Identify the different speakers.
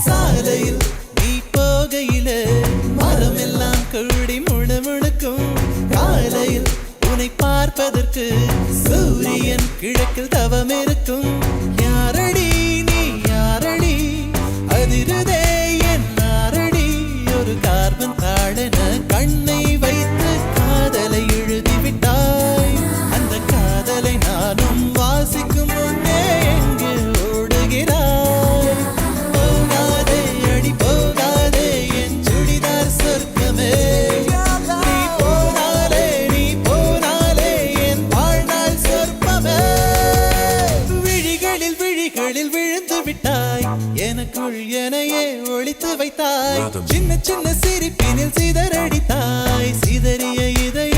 Speaker 1: சாலையில் நீ போகையில மரமெல்லாம் கூடி முணுமுணுக்கும் காலையில் உன்னை பார்ப்பதற்கு சூரியன் கிழக்கில் தவம் இருக்கும் யாரடி நீ யாரடி அதிருதே என் நாரடி ஒரு கார்பன் தாழன கண்ணை வைத்து காதலை எழுதிவிட்டாய் அந்த காதலை நானும் வாசிக்கும் முன்னே எங்கே ஓடுகிறாய் போகாதே அடி போகாதே என் சுடிதார் சொர்க்கமே நீ போனாலே என் வாழ்நாள் சொற்பமே விழிகளில் விழிகளில் விழுந்து விட்டாய் எனக்குள் எனையே ஒளித்து வைத்தாய் சின்ன சின்ன சிரிப்பினில் சிதறடித்தாய் சிதறிய இதை